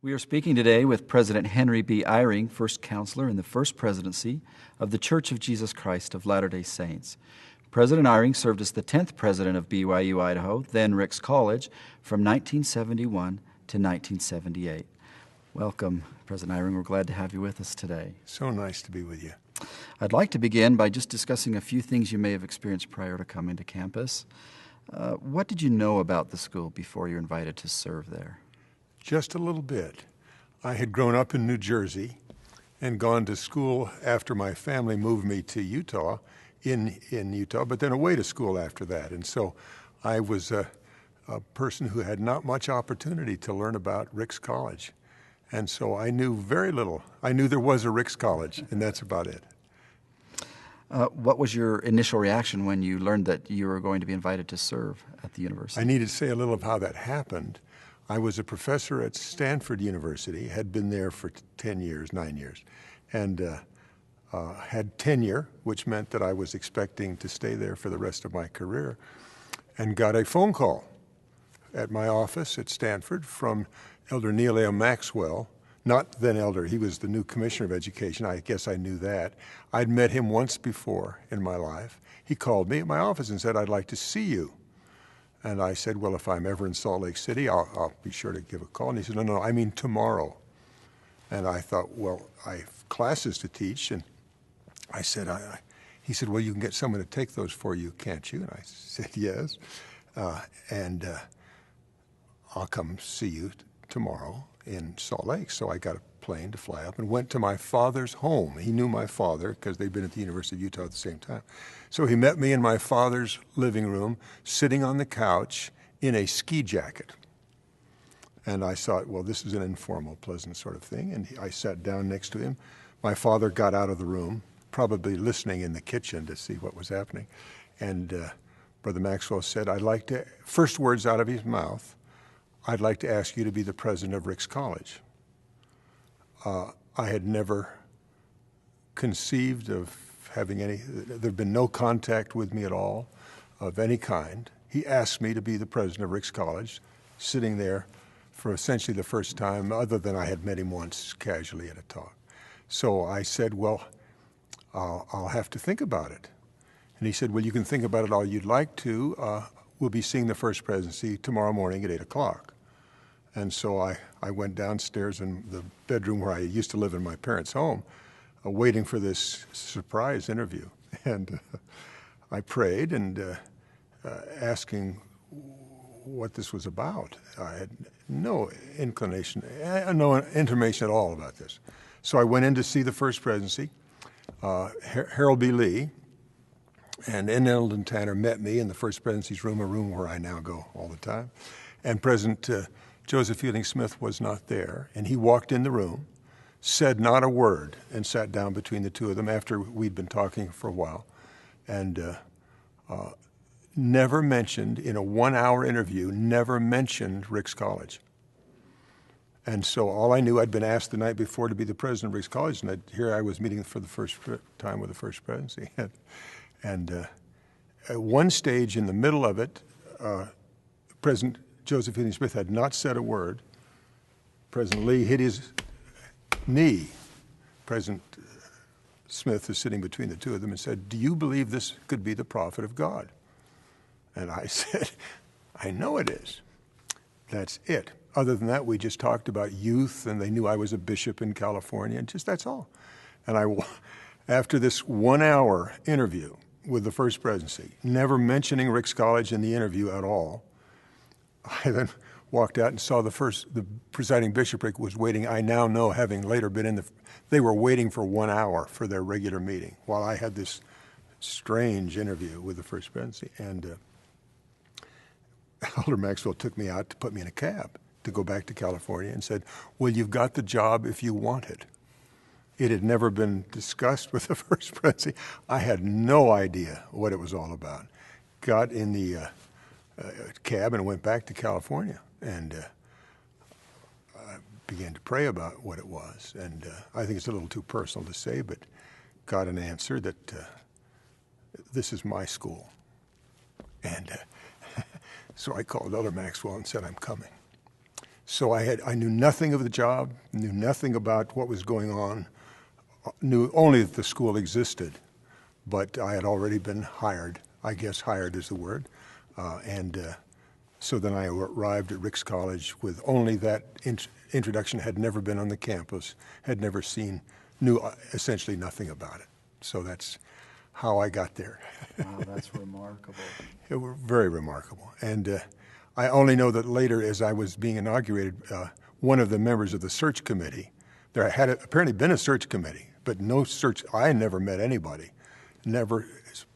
We are speaking today with President Henry B. Eyring, first counselor in the First Presidency of the Church of Jesus Christ of Latter-day Saints. President Eyring served as the 10th president of BYU, Idaho, then Ricks College, from 1971 to 1978. Welcome, President Eyring. We're glad to have you with us today. So nice to be with you. I'd like to begin by just discussing a few things you may have experienced prior to coming to campus. What did you know about the school before you were invited to serve there? Just a little bit. I had grown up in New Jersey and gone to school after my family moved me to Utah, in Utah, but then away to school after that. And so I was a person who had not much opportunity to learn about Ricks College. And so I knew very little. I knew there was a Ricks College, and that's about it. What was your initial reaction when you learned that you were going to be invited to serve at the university? I need to say a little of how that happened. I was a professor at Stanford University, had been there for 9 years, and had tenure, which meant that I was expecting to stay there for the rest of my career, and got a phone call at my office at Stanford from Elder Neil A. Maxwell, not then elder, he was the new commissioner of education. I guess I knew that. I'd met him once before in my life. He called me at my office and said, "I'd like to see you." And I said, "Well, if I'm ever in Salt Lake City, I'll be sure to give a call." And he said, No, I mean tomorrow. And I thought, well, I have classes to teach. And I said, he said, "Well, you can get someone to take those for you, can't you?" And I said, "Yes. And I'll come see you tomorrow in Salt Lake." So I got a plane to fly up and went to my father's home. He knew my father because they'd been at the University of Utah at the same time. So he met me in my father's living room, sitting on the couch in a ski jacket. And I thought, well, this is an informal, pleasant sort of thing. And I sat down next to him. My father got out of the room, probably listening in the kitchen to see what was happening. And Brother Maxwell said, first words out of his mouth, "I'd like to ask you to be the president of Ricks College." I had never conceived of having there'd been no contact with me at all of any kind. He asked me to be the president of Ricks College, sitting there for essentially the first time, other than I had met him once casually at a talk. So I said, well, I'll have to think about it. And he said, well, you can think about it all you'd like to. We'll be seeing the First Presidency tomorrow morning at 8 o'clock. And so I went downstairs in the bedroom where I used to live in my parents' home, waiting for this surprise interview. And I prayed and asking what this was about. I had no intimation at all about this. So I went in to see the First Presidency. Harold B. Lee and N. Eldon Tanner met me in the First Presidency's room, a room where I now go all the time. And President Joseph Fielding Smith was not there, and he walked in the room, said not a word, and sat down between the two of them after we'd been talking for a while, and never mentioned, in a 1-hour interview, never mentioned Ricks College. And so all I knew, I'd been asked the night before to be the president of Ricks College, and here I was meeting for the first time with the First Presidency. And at one stage in the middle of it, President Joseph Fielding Smith had not said a word. President Lee hit his knee. President Smith is sitting between the two of them and said, "Do you believe this could be the prophet of God?" And I said, "I know it is." That's it. Other than that, we just talked about youth, and they knew I was a bishop in California, and just that's all. And after this 1-hour interview with the First Presidency, never mentioning Ricks College in the interview at all, I then walked out and saw the presiding bishopric was waiting. I now know, having later been they were waiting for 1 hour for their regular meeting while I had this strange interview with the First Presidency. And Elder Maxwell took me out to put me in a cab to go back to California and said, "Well, you've got the job if you want it." It had never been discussed with the First Presidency. I had no idea what it was all about. Got in the cab and went back to California, and I began to pray about what it was. And I think it's a little too personal to say, but got an answer that this is my school. And so I called Elder Maxwell and said, "I'm coming." So I knew nothing of the job, knew nothing about what was going on, knew only that the school existed, but I had already been hired. I guess hired is the word. So then I arrived at Ricks College with only that introduction, had never been on the campus, had never seen, knew essentially nothing about it. So that's how I got there. Wow, that's remarkable. It was very remarkable. And I only know that later, as I was being inaugurated, one of the members of the search committee, there had apparently been a search committee, but no search, I never met anybody, never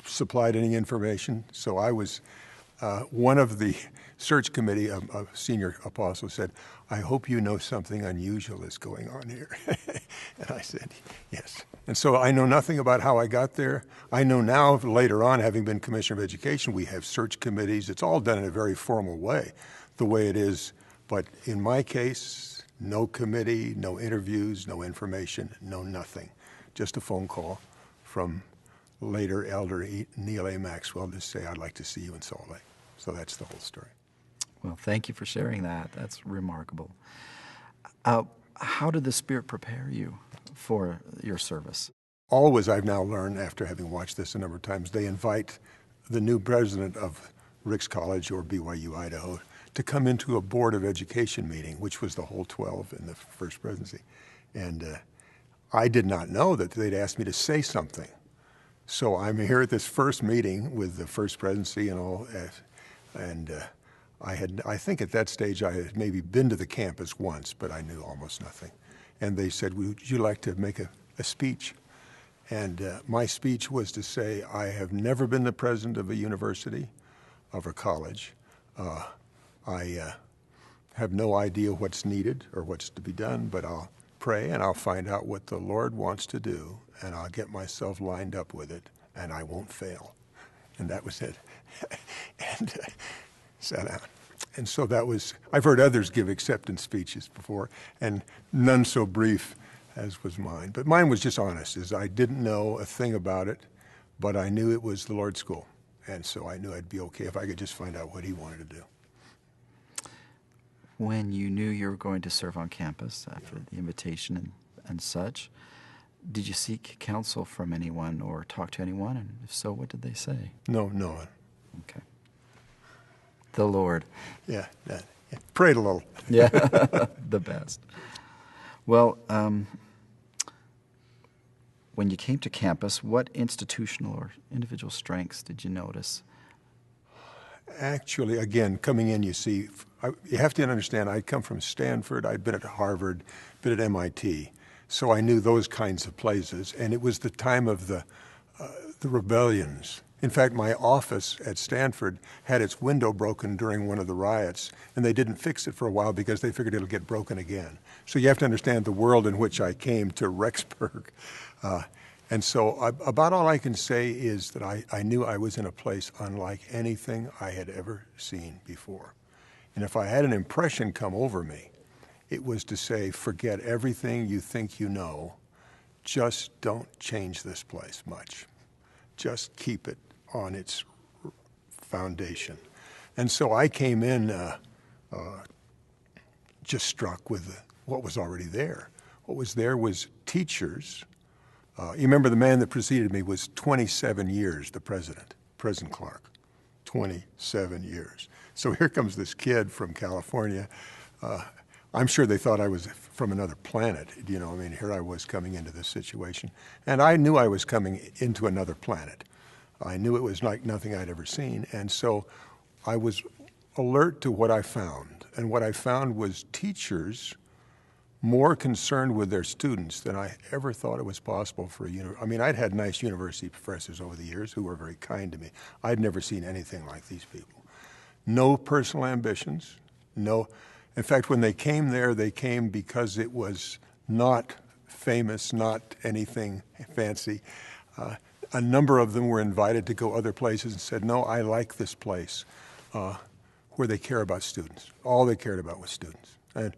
supplied any information. So I was one of the search committee, a senior apostle said, "I hope you know something unusual is going on here." And I said, yes. And so I know nothing about how I got there. I know now, later on, having been Commissioner of Education, we have search committees. It's all done in a very formal way, the way it is. But in my case, no committee, no interviews, no information, no nothing. Just a phone call from later Elder Neil A. Maxwell to say, "I'd like to see you in Salt Lake." So that's the whole story. Well, thank you for sharing that. That's remarkable. How did the Spirit prepare you for your service? Always, I've now learned, after having watched this a number of times, they invite the new president of Ricks College or BYU Idaho to come into a Board of Education meeting, which was the whole 12 in the first presidency. And I did not know that they'd asked me to say something. So I'm here at this first meeting with the first presidency and all, and I think at that stage I had maybe been to the campus once, but I knew almost nothing. And they said, "Would you like to make a speech?" And my speech was to say, I have never been the president of a university, of a college. I have no idea what's needed or what's to be done, but I'll pray and I'll find out what the Lord wants to do, and I'll get myself lined up with it, and I won't fail. And that was it. And sat down. And so that was, I've heard others give acceptance speeches before, and none so brief as was mine. But mine was just honest, as I didn't know a thing about it, but I knew it was the Lord's school. And so I knew I'd be okay if I could just find out what he wanted to do. When you knew you were going to serve on campus after the invitation and such, did you seek counsel from anyone or talk to anyone? And if so, what did they say? No, no one. Okay. The Lord. Yeah, prayed a little. Yeah, the best. Well, when you came to campus, what institutional or individual strengths did you notice? Actually, again, coming in, you see, you have to understand, I'd come from Stanford, I'd been at Harvard, been at MIT, so I knew those kinds of places, and it was the time of the rebellions. In fact, my office at Stanford had its window broken during one of the riots, and they didn't fix it for a while because they figured it'll get broken again. So you have to understand the world in which I came to Rexburg. And so about all I can say is that I knew I was in a place unlike anything I had ever seen before. And if I had an impression come over me, it was to say, forget everything you think you know. Just don't change this place much. Just keep it on its foundation. And so I came in just struck with what was already there. What was there was teachers. You remember the man that preceded me was 27 years, the president, President Clark, 27 years. So here comes this kid from California. I'm sure they thought I was from another planet. You know, I mean, here I was coming into this situation. And I knew I was coming into another planet. I knew it was like nothing I'd ever seen. And so I was alert to what I found. And what I found was teachers more concerned with their students than I ever thought it was possible for a university. I mean, I'd had nice university professors over the years who were very kind to me. I'd never seen anything like these people. No personal ambitions, no. In fact, when they came there, they came because it was not famous, not anything fancy. A number of them were invited to go other places and said, no, I like this place where they care about students. All they cared about was students. And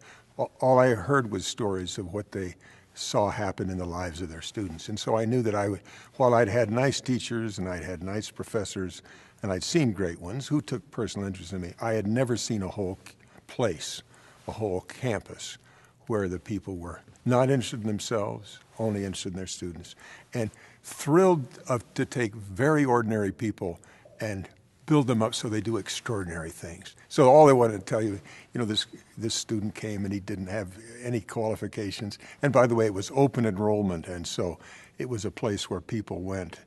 all I heard was stories of what they saw happen in the lives of their students. And so I knew that while I'd had nice teachers and I'd had nice professors and I'd seen great ones who took personal interest in me, I had never seen a whole place a whole campus where the people were not interested in themselves, only interested in their students, and thrilled to take very ordinary people and build them up so they do extraordinary things. So all I wanted to tell you, this student came and he didn't have any qualifications. And by the way, it was open enrollment, and so it was a place where people went,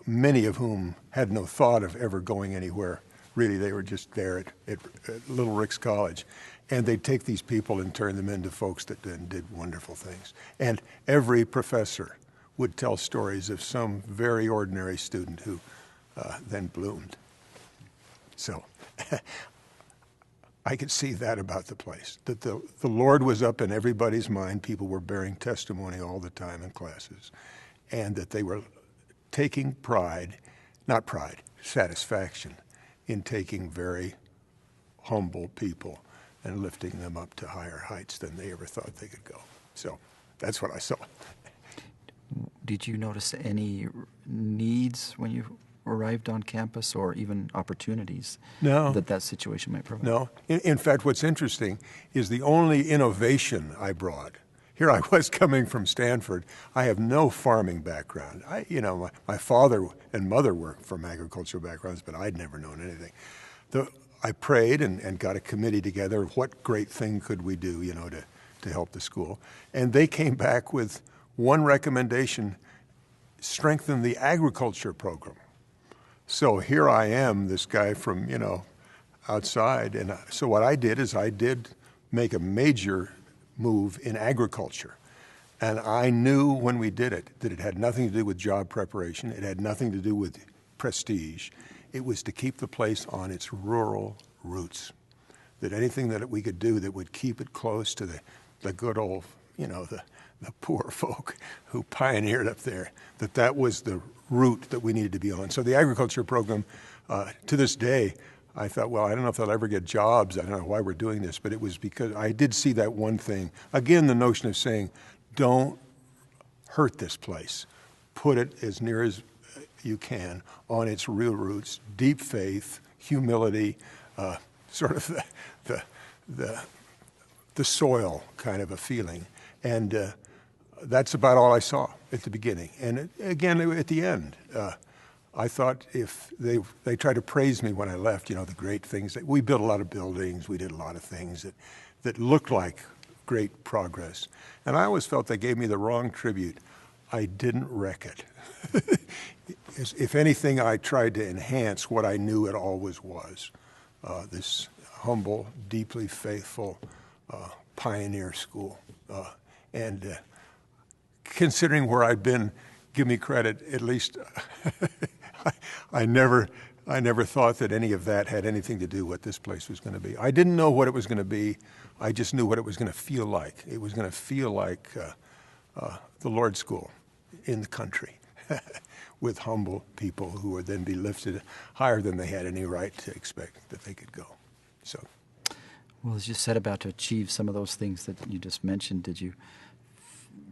many of whom had no thought of ever going anywhere. Really, they were just there at Little Ricks College. And they'd take these people and turn them into folks that then did wonderful things. And every professor would tell stories of some very ordinary student who then bloomed. So I could see that about the place, that the Lord was up in everybody's mind. People were bearing testimony all the time in classes, and that they were taking satisfaction in taking very humble people and lifting them up to higher heights than they ever thought they could go. So that's what I saw. Did you notice any needs when you arrived on campus, or even opportunities that situation might provide? No. In fact, what's interesting is the only innovation I brought. Here I was coming from Stanford. I have no farming background. My father and mother were from agricultural backgrounds, but I'd never known anything. I prayed and got a committee together of what great thing could we do, to help the school. And they came back with one recommendation: strengthen the agriculture program. So here I am, this guy from, outside. And so what I did is I did make a major move in agriculture. And I knew when we did it that it had nothing to do with job preparation. It had nothing to do with prestige. It was to keep the place on its rural roots. That anything that we could do that would keep it close to the good old, the poor folk who pioneered up there, that was the route that we needed to be on. So the agriculture program, to this day, I thought, well, I don't know if they'll ever get jobs. I don't know why we're doing this, but it was because I did see that one thing. Again, the notion of saying, don't hurt this place. Put it as near as you can on its real roots: deep faith, humility, sort of the soil kind of a feeling. And that's about all I saw at the beginning. And again, at the end, I thought if they tried to praise me when I left, the great things that we built a lot of buildings, we did a lot of things that looked like great progress. And I always felt they gave me the wrong tribute. I didn't wreck it. If anything, I tried to enhance what I knew it always was, this humble, deeply faithful pioneer school. And considering where I'd been, give me credit, at least I never thought that any of that had anything to do with what this place was going to be. I didn't know what it was going to be. I just knew what it was going to feel like. It was going to feel like the Lord's School in the country with humble people who would then be lifted higher than they had any right to expect that they could go. So, well, as you set about to achieve some of those things that you just mentioned, did you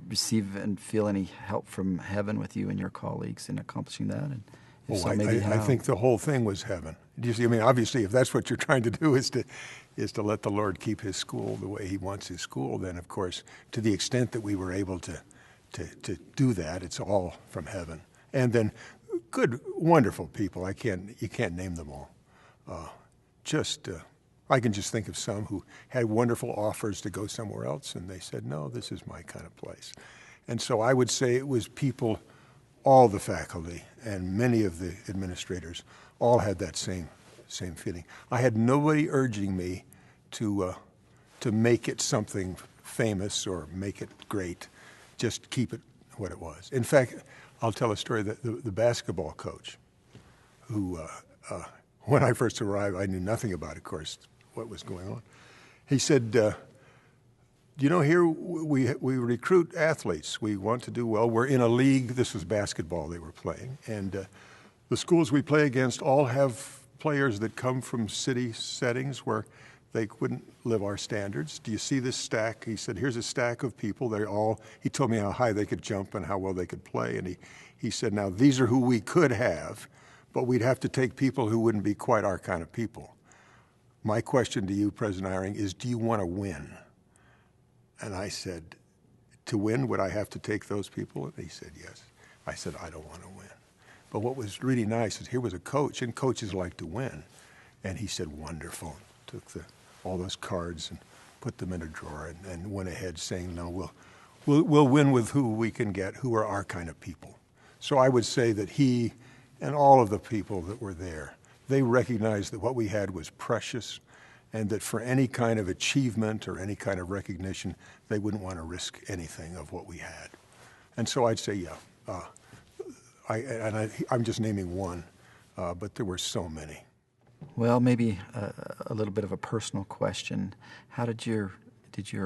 receive and feel any help from heaven with you and your colleagues in accomplishing that? And if so, maybe how? I think the whole thing was heaven. You see, obviously, if that's what you're trying to do is to let the Lord keep His school the way He wants His school, then of course, to the extent that we were able to do that, it's all from heaven. And then good, wonderful people. You can't name them all. I can just think of some who had wonderful offers to go somewhere else, and they said, no, this is my kind of place. And so I would say it was people, all the faculty and many of the administrators all had that same feeling. I had nobody urging me to make it something famous or make it great. Just keep it what it was. In fact, I'll tell a story that the basketball coach, who when I first arrived, I knew nothing about, of course, what was going on. He said, here we recruit athletes. We want to do well. We're in a league. This was basketball they were playing. And the schools we play against all have players that come from city settings where they wouldn't live our standards. Do you see this stack? He said, here's a stack of people. He told me how high they could jump and how well they could play. And he said, now these are who we could have, but we'd have to take people who wouldn't be quite our kind of people. my question to you, President Eyring, is do you want to win? And I said, to win, would I have to take those people? And he said, yes. I said, I don't want to win. But what was really nice is here was a coach, and coaches like to win. And he said, wonderful. Took all those cards and put them in a drawer and went ahead saying, no, we'll win with who we can get, who are our kind of people. So I would say that he and all of the people that were there, they recognized that what we had was precious and that for any kind of achievement or any kind of recognition, they wouldn't want to risk anything of what we had. And so I'd say, yeah. I'm just naming one, but there were so many. Well, maybe a little bit of a personal question. How did your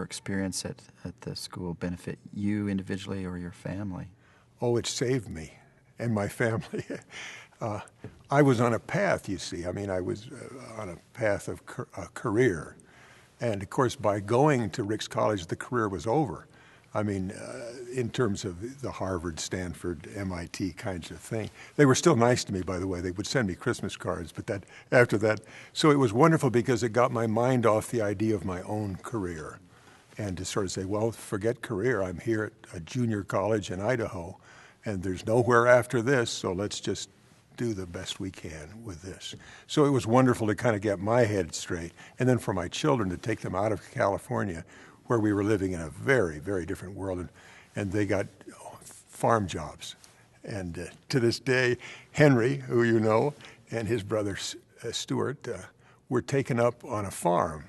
experience at the school benefit you individually or your family? Oh, it saved me and my family. I was on a path, you see. I mean, I was on a path of a career. And, of course, by going to Ricks College, the career was over. I mean, in terms of the Harvard, Stanford, MIT kinds of thing. They were still nice to me, by the way. They would send me Christmas cards, but after that. So it was wonderful because it got my mind off the idea of my own career. And to sort of say, well, forget career. I'm here at a junior college in Idaho, and there's nowhere after this, so let's just do the best we can with this. So it was wonderful to kind of get my head straight. And then for my children to take them out of California, where we were living in a very, very different world, and they got farm jobs. And to this day, Henry, who you know, and his brother Stuart were taken up on a farm,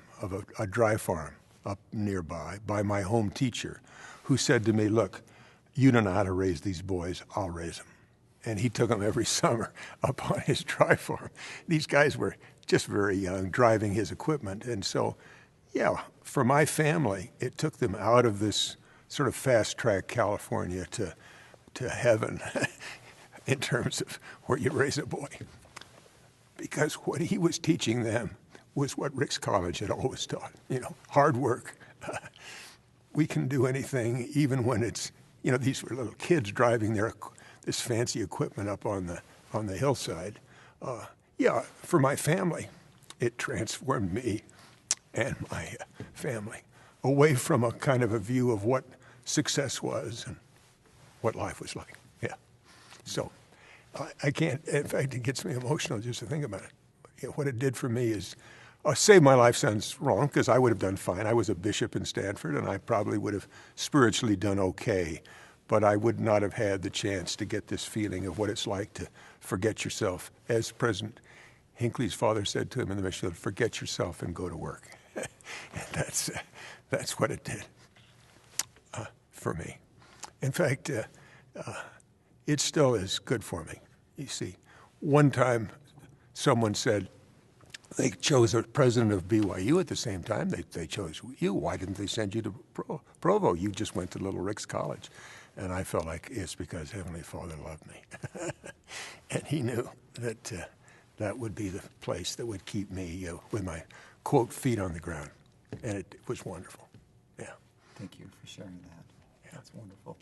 a dry farm up nearby, by my home teacher, who said to me, look, you don't know how to raise these boys, I'll raise them. And he took them every summer up on his dry farm. These guys were just very young, driving his equipment, and so yeah, for my family, it took them out of this sort of fast-track California to heaven in terms of where you raise a boy. Because what he was teaching them was what Ricks College had always taught, hard work. We can do anything, even when it's, these were little kids driving this fancy equipment up on the hillside. Yeah, for my family, it transformed me and my family away from a kind of a view of what success was and what life was like. Yeah. So I can't, in fact, it gets me emotional just to think about it. What it did for me is, save my life sounds wrong because I would have done fine. I was a bishop in Stanford and I probably would have spiritually done okay, but I would not have had the chance to get this feeling of what it's like to forget yourself. As President Hinckley's father said to him in the mission, forget yourself and go to work. And that's what it did for me. In fact, it still is good for me. You see, one time someone said they chose a president of BYU at the same time. They chose you. Why didn't they send you to Provo? You just went to Little Ricks College. And I felt like it's because Heavenly Father loved me. And he knew that that would be the place that would keep me with my, quote, feet on the ground. And it was wonderful. Yeah. Thank you for sharing that. Yeah. That's wonderful.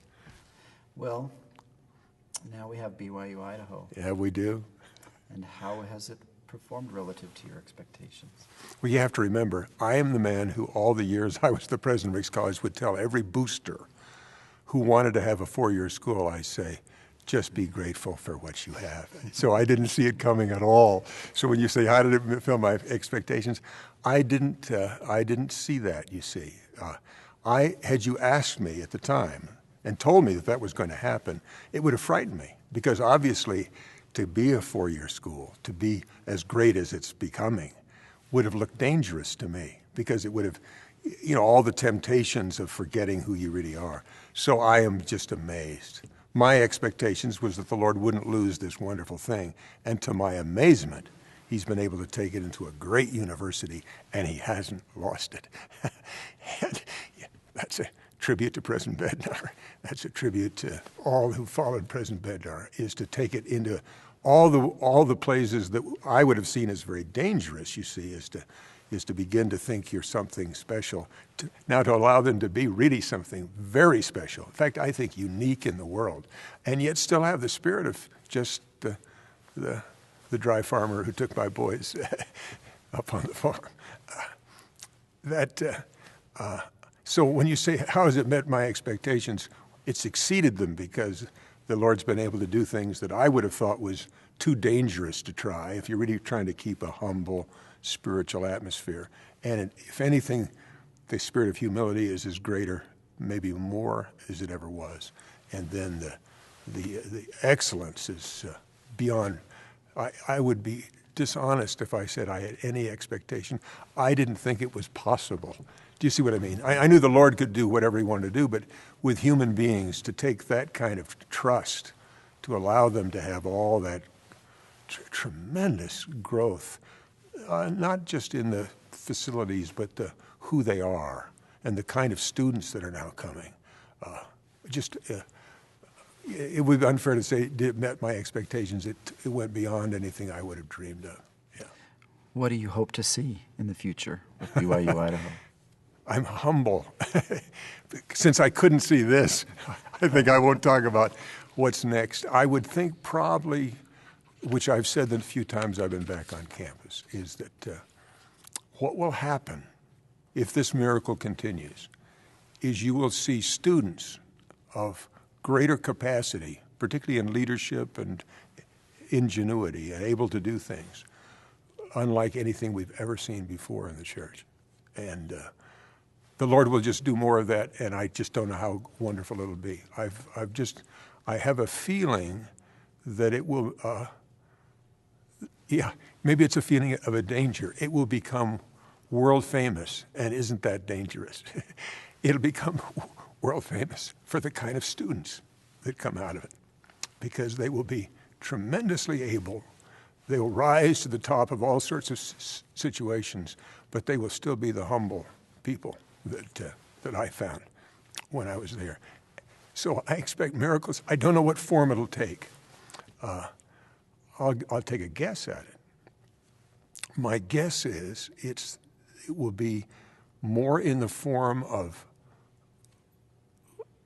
Well, now we have BYU Idaho. Yeah, we do. And how has it performed relative to your expectations? Well, you have to remember, I am the man who all the years I was the president of Ricks College would tell every booster who wanted to have a four-year school, I say, just be grateful for what you have. So I didn't see it coming at all. So when you say, how did it fulfill my expectations? I didn't see that, you see. Had you asked me at the time and told me that was going to happen, it would have frightened me because obviously to be a four-year school, to be as great as it's becoming, would have looked dangerous to me because it would have, all the temptations of forgetting who you really are. So I am just amazed. My expectations was that the Lord wouldn't lose this wonderful thing. And to my amazement, he's been able to take it into a great university, and he hasn't lost it. And that's a tribute to President Bednar. That's a tribute to all who followed President Bednar, is to take it into all the places that I would have seen as very dangerous, you see, is to begin to think you're something special, now to allow them to be really something very special. In fact, I think unique in the world, and yet still have the spirit of just the dry farmer who took my boys up on the farm. So when you say, how has it met my expectations, it's exceeded them because the Lord's been able to do things that I would have thought was too dangerous to try if you're really trying to keep a humble spiritual atmosphere. And if anything, the spirit of humility is as greater, maybe more, as it ever was. And then the excellence is beyond. I would be dishonest if I said I had any expectation. I didn't think it was possible. Do you see what I mean? I knew the Lord could do whatever he wanted to do, but with human beings, to take that kind of trust, to allow them to have all that tremendous growth, not just in the facilities, but who they are and the kind of students that are now coming. It would be unfair to say it met my expectations. It went beyond anything I would have dreamed of. Yeah. What do you hope to see in the future with BYU Idaho? I'm humble. Since I couldn't see this, I think I won't talk about what's next. I would think probably, which I've said the few times I've been back on campus, is that what will happen if this miracle continues is you will see students of greater capacity, particularly in leadership and ingenuity and able to do things, unlike anything we've ever seen before in the church. And the Lord will just do more of that, and I just don't know how wonderful it'll be. I have a feeling that it will, maybe it's a feeling of a danger. It will become world famous, and isn't that dangerous? It'll become world famous for the kind of students that come out of it, because they will be tremendously able. They will rise to the top of all sorts of situations, but they will still be the humble people that I found when I was there. So I expect miracles. I don't know what form it'll take. I'll take a guess at it. My guess is it will be more in the form of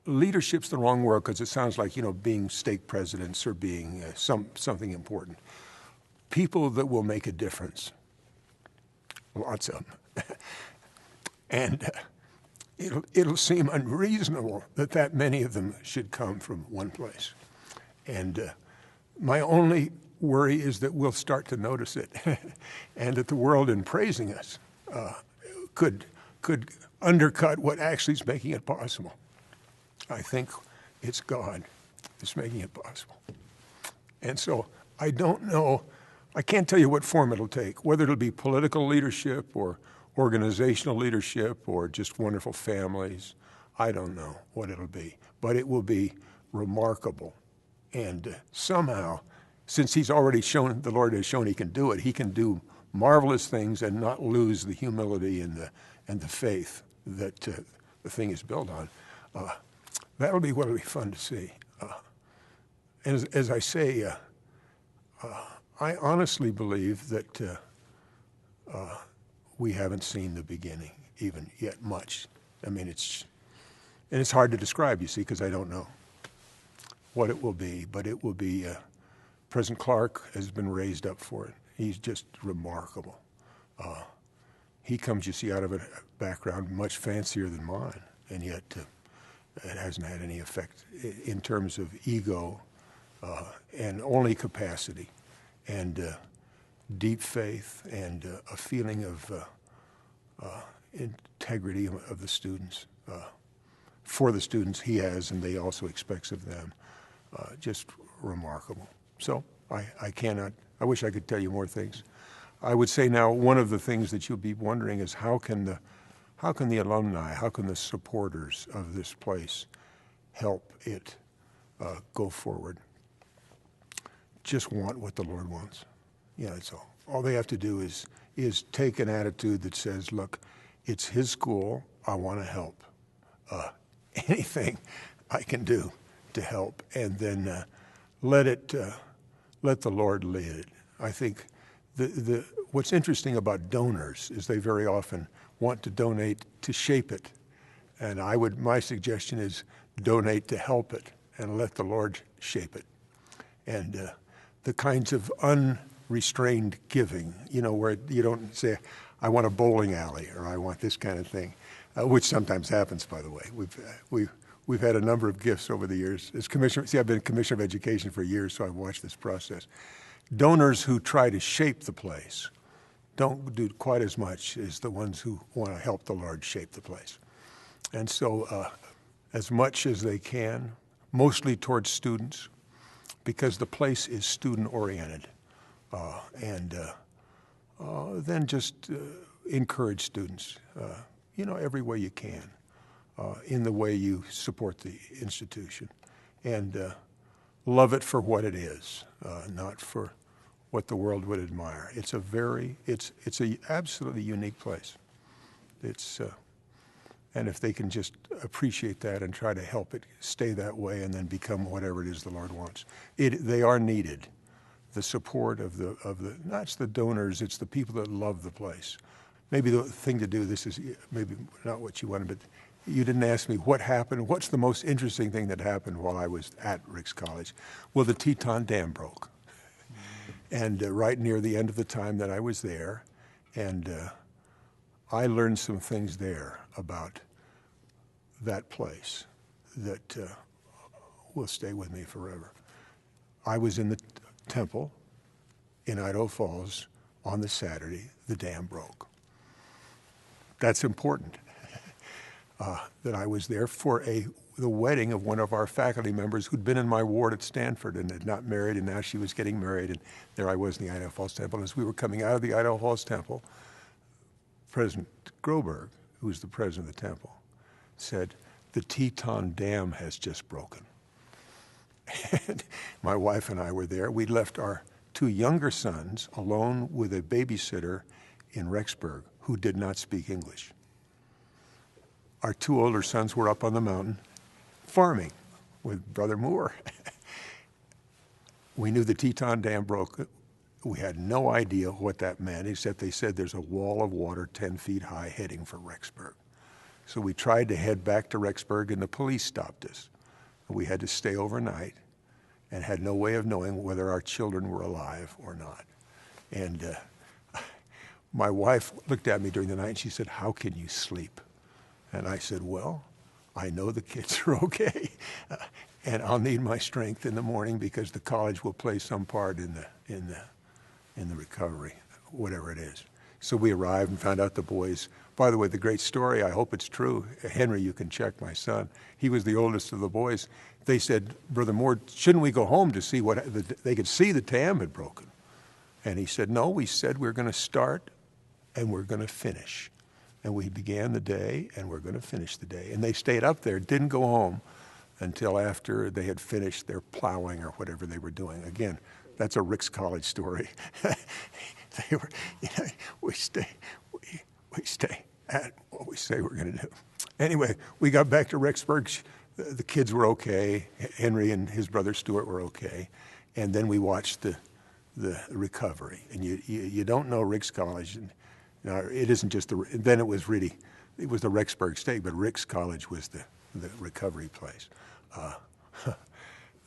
leadership's the wrong word because it sounds like, being stake presidents or being something important. People that will make a difference. Lots of them. And it'll seem unreasonable that many of them should come from one place. And my only worry is that we'll start to notice it and that the world in praising us could undercut what actually is making it possible. I think it's God that's making it possible. And so I don't know, I can't tell you what form it'll take, whether it'll be political leadership or organizational leadership or just wonderful families. I don't know what it'll be, but it will be remarkable. And somehow, since the Lord has shown he can do it, he can do marvelous things and not lose the humility and the faith that the thing is built on. That'll be what'll be fun to see. And as I say, I honestly believe that we haven't seen the beginning even yet much. I mean, it's hard to describe, you see, because I don't know what it will be, but it will be, President Clark has been raised up for it. He's just remarkable. He comes, you see, out of a background much fancier than mine, and yet it hasn't had any effect in terms of ego and only capacity and deep faith and a feeling of integrity of the students. For the students he has, and they also expects of them. Just remarkable. So I wish I could tell you more things. I would say now one of the things that you'll be wondering is how can the alumni, how can the supporters of this place help it go forward? Just want what the Lord wants. Yeah, that's all. All they have to do is take an attitude that says, look, it's his school, I want to help. Anything I can do to help, and then let the Lord lead it. I think what's interesting about donors is they very often want to donate to shape it, and my suggestion is donate to help it and let the Lord shape it. And the kinds of restrained giving, where you don't say, I want a bowling alley or I want this kind of thing, which sometimes happens, by the way. We've had a number of gifts over the years. As commissioner, I've been commissioner of education for years, so I've watched this process. Donors who try to shape the place don't do quite as much as the ones who want to help the Large shape the place. And so as much as they can, mostly towards students, because the place is student-oriented. Then just encourage students, every way you can, in the way you support the institution. And love it for what it is, not for what the world would admire. It's a absolutely unique place. And if they can just appreciate that and try to help it stay that way and then become whatever it is the Lord wants, they are needed. The support of the not the donors, it's the people that love the place. Maybe the thing to do, this is maybe not what you wanted, but you didn't ask me what happened. What's the most interesting thing that happened while I was at Ricks College? Well, the Teton Dam broke. And right near the end of the time that I was there, and I learned some things there about that place that will stay with me forever. I was in the temple in Idaho Falls on the Saturday. The dam broke. That's important. That I was there for the wedding of one of our faculty members who'd been in my ward at Stanford and had not married, and now she was getting married, and there I was in the Idaho Falls Temple. And as we were coming out of the Idaho Falls Temple, President Groberg, who was the president of the temple, said, "The Teton Dam has just broken." And my wife and I were there. We left our two younger sons alone with a babysitter in Rexburg who did not speak English. Our two older sons were up on the mountain farming with Brother Moore. We knew the Teton Dam broke. We had no idea what that meant, except they said there's a wall of water 10 feet high heading for Rexburg. So we tried to head back to Rexburg, and the police stopped us. We had to stay overnight and had no way of knowing whether our children were alive or not. And my wife looked at me during the night and she said, "How can you sleep?" And I said, "Well, I know the kids are okay, and I'll need my strength in the morning because the college will play some part in the recovery, whatever it is." So we arrived and found out the boys. By the way, the great story, I hope it's true. Henry, you can check, my son. He was the oldest of the boys. They said, "Brother Moore, shouldn't we go home to see what they could see the dam had broken?" And he said, "No, we said we're going to start and we're going to finish." And we began the day and we're going to finish the day. And they stayed up there, didn't go home until after they had finished their plowing or whatever they were doing. Again, that's a Ricks College story. We stay at what we say we're going to do. Anyway, we got back to Rexburg. The kids were okay. Henry and his brother Stuart were okay. And then we watched the recovery. And you don't know Ricks College. And, it isn't just then it was the Rexburg State, but Ricks College was the recovery place.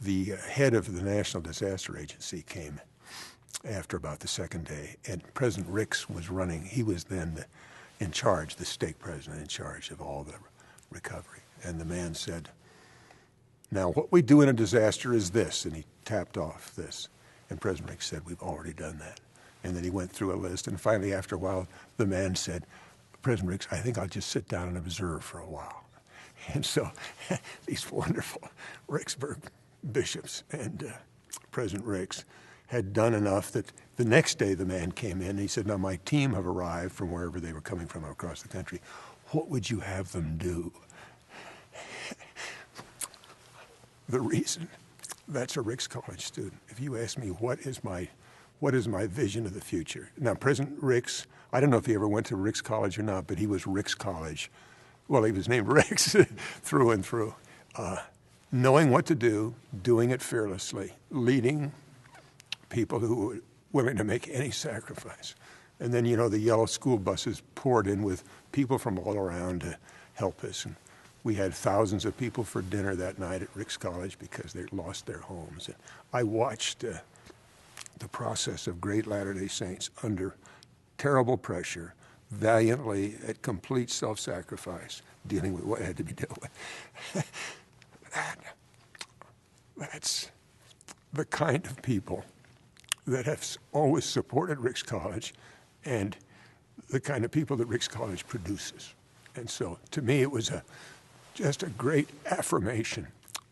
The head of the National Disaster Agency came after about the second day, and President Ricks was running. He was then in charge, the stake president in charge of all the recovery. And the man said, "Now, what we do in a disaster is this," and he tapped off this. And President Ricks said, "We've already done that." And then he went through a list, and finally, after a while, the man said, "President Ricks, I think I'll just sit down and observe for a while." And so these wonderful Rexburg bishops and President Ricks had done enough that the next day the man came in and he said, "Now my team have arrived from wherever they were coming from across the country. What would you have them do?" The reason, that's a Ricks College student. If you ask me what is my vision of the future. Now, President Ricks, I don't know if he ever went to Ricks College or not, but he was Ricks College. Well, he was named Ricks through and through. Knowing what to do, doing it fearlessly, leading people who were willing to make any sacrifice. And then, the yellow school buses poured in with people from all around to help us. And we had thousands of people for dinner that night at Ricks College because they lost their homes. And I watched the process of great Latter-day Saints under terrible pressure, valiantly, at complete self-sacrifice, dealing with what had to be dealt with. That's the kind of people that have always supported Ricks College and the kind of people that Ricks College produces. And so, to me, it was just a great affirmation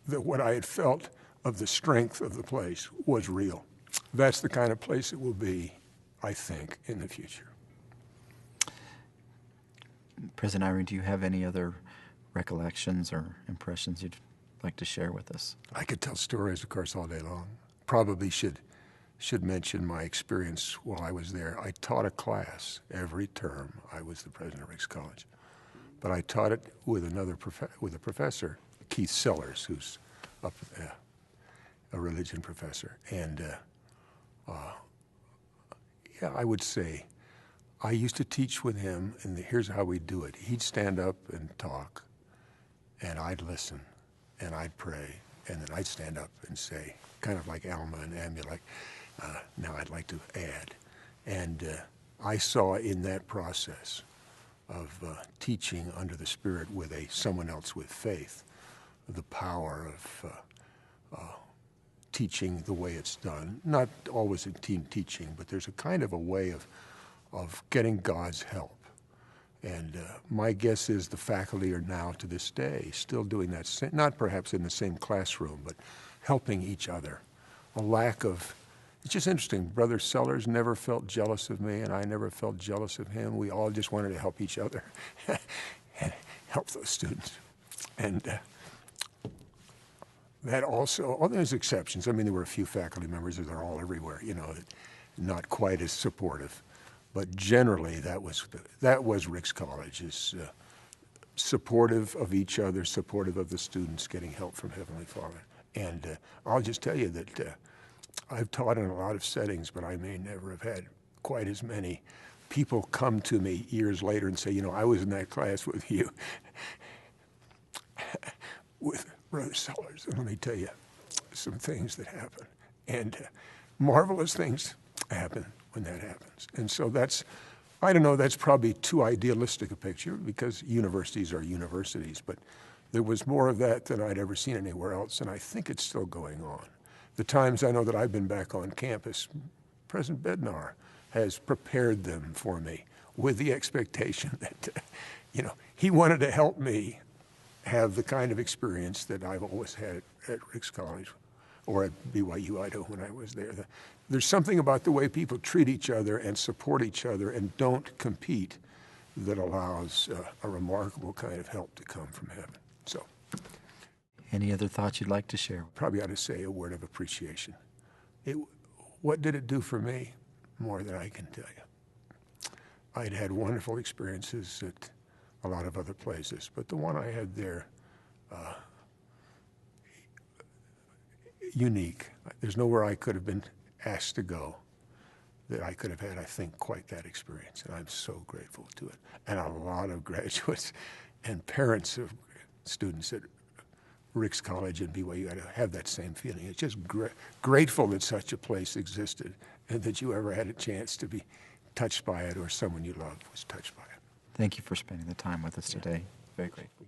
that what I had felt of the strength of the place was real. That's the kind of place it will be, I think, in the future. President Eyring, do you have any other recollections or impressions you'd like to share with us? I could tell stories, of course, all day long. Probably should mention my experience while I was there. I taught a class every term. I was the president of Ricks College. But I taught it with with a professor, Keith Sellers, who's a religion professor. And yeah, I would say I used to teach with him, and here's how we do it. He'd stand up and talk, and I'd listen, and I'd pray, and then I'd stand up and say, kind of like Alma and Amulek, now I'd like to add. And I saw in that process of teaching under the Spirit with someone else with faith, the power of teaching the way it's done. Not always in team teaching, but there's a kind of a way of getting God's help. And my guess is the faculty are now, to this day, still doing that, not perhaps in the same classroom, but helping each other. It's just interesting. Brother Sellers never felt jealous of me, and I never felt jealous of him. We all just wanted to help each other and help those students. And that also, there's exceptions. I mean, there were a few faculty members, they're all everywhere, not quite as supportive. But generally, that was Ricks College, is supportive of each other, supportive of the students, getting help from Heavenly Father. And I'll just tell you that I've taught in a lot of settings, but I may never have had quite as many people come to me years later and say, I was in that class with you, with Brother Sellers. And let me tell you some things that happen. And marvelous things happen when that happens. And so that's probably too idealistic a picture, because universities are universities, but there was more of that than I'd ever seen anywhere else, and I think it's still going on. The times I know that I've been back on campus, President Bednar has prepared them for me with the expectation that, he wanted to help me have the kind of experience that I've always had at Ricks College or at BYU Idaho when I was there. There's something about the way people treat each other and support each other and don't compete that allows a remarkable kind of help to come from heaven. So, any other thoughts you'd like to share? Probably ought to say a word of appreciation. What did it do for me? More than I can tell you. I'd had wonderful experiences at a lot of other places, but the one I had there, unique. There's nowhere I could have been asked to go that I could have had, I think, quite that experience, and I'm so grateful to it. And a lot of graduates and parents of students at Ricks College and BYU have that same feeling. It's just grateful that such a place existed and that you ever had a chance to be touched by it or someone you loved was touched by it. Thank you for spending the time with us today. Very grateful.